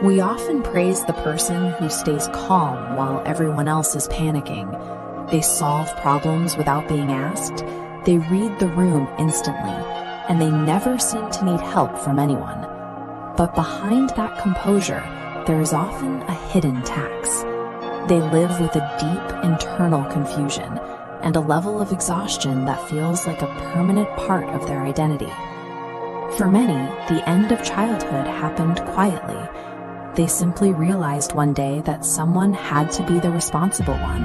We often praise the person who stays calm while everyone else is panicking. They solve problems without being asked. They read the room instantly, and they never seem to need help from anyone. But behind that composure, there is often a hidden tax. They live with a deep internal confusion and a level of exhaustion that feels like a permanent part of their identity. For many, the end of childhood happened quietly. They simply realized one day that someone had to be the responsible one,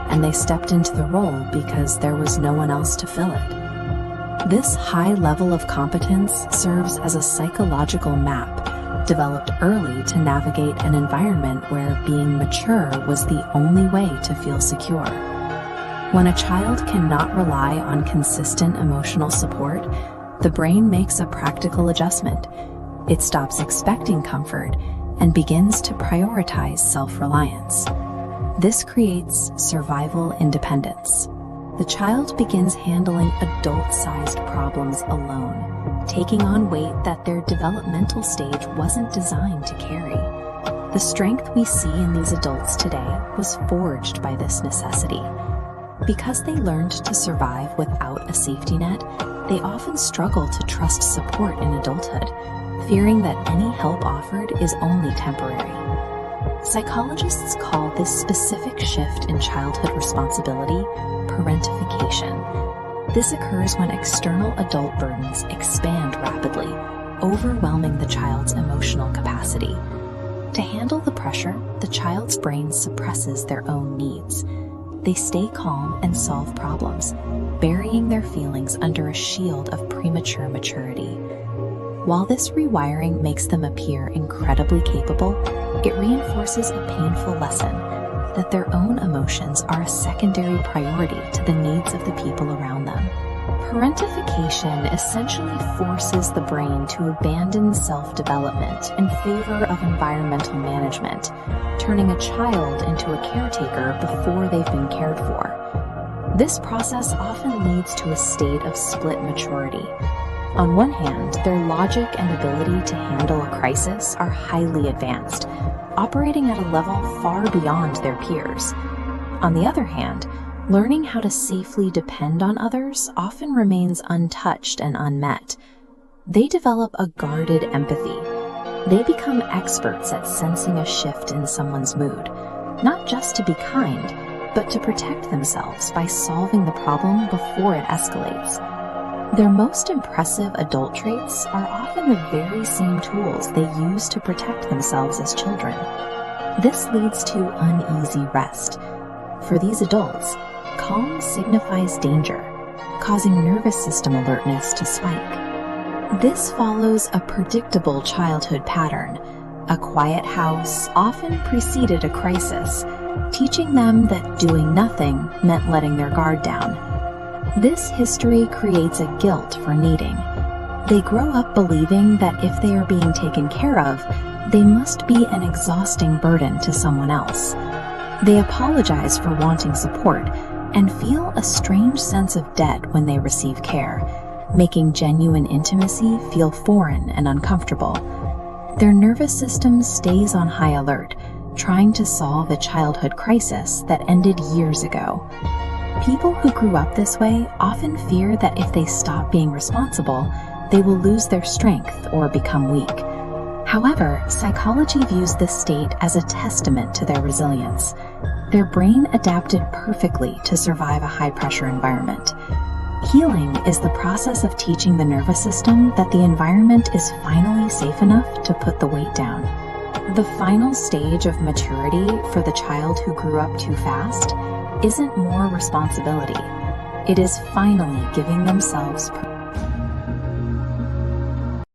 and they stepped into the role because there was no one else to fill it. This high level of competence serves as a psychological map developed early to navigate an environment where being mature was the only way to feel secure. When a child cannot rely on consistent emotional support, the brain makes a practical adjustment. It stops expecting comfort and begins to prioritize self-reliance. This creates survival independence. The child begins handling adult-sized problems alone, taking on weight that their developmental stage wasn't designed to carry. The strength we see in these adults today was forged by this necessity. Because they learned to survive without a safety net, they often struggle to trust support in adulthood, fearing that any help offered is only temporary. Psychologists call this specific shift in childhood responsibility parentification. This occurs when external adult burdens expand rapidly, overwhelming the child's emotional capacity. To handle the pressure, the child's brain suppresses their own needs. They stay calm and solve problems, burying their feelings under a shield of premature maturity. While this rewiring makes them appear incredibly capable, it reinforces a painful lesson that their own emotions are a secondary priority to the needs of the people around them. Parentification essentially forces the brain to abandon self-development in favor of environmental management, turning a child into a caretaker before they've been cared for. This process often leads to a state of split maturity. On one hand, their logic and ability to handle a crisis are highly advanced, operating at a level far beyond their peers. On the other hand, learning how to safely depend on others often remains untouched and unmet. They develop a guarded empathy. They become experts at sensing a shift in someone's mood, not just to be kind, but to protect themselves by solving the problem before it escalates. Their most impressive adult traits are often the very same tools they use to protect themselves as children. This leads to uneasy rest. For these adults, calm signifies danger, causing nervous system alertness to spike. This follows a predictable childhood pattern. A quiet house often preceded a crisis, teaching them that doing nothing meant letting their guard down. This history creates a guilt for needing. They grow up believing that if they are being taken care of, they must be an exhausting burden to someone else. They apologize for wanting support and feel a strange sense of debt when they receive care, making genuine intimacy feel foreign and uncomfortable. Their nervous system stays on high alert, trying to solve a childhood crisis that ended years ago. People who grew up this way often fear that if they stop being responsible, they will lose their strength or become weak. However, psychology views this state as a testament to their resilience. Their brain adapted perfectly to survive a high-pressure environment. Healing is the process of teaching the nervous system that the environment is finally safe enough to put the weight down. The final stage of maturity for the child who grew up too fast isn't more responsibility. It is finally giving themselves permission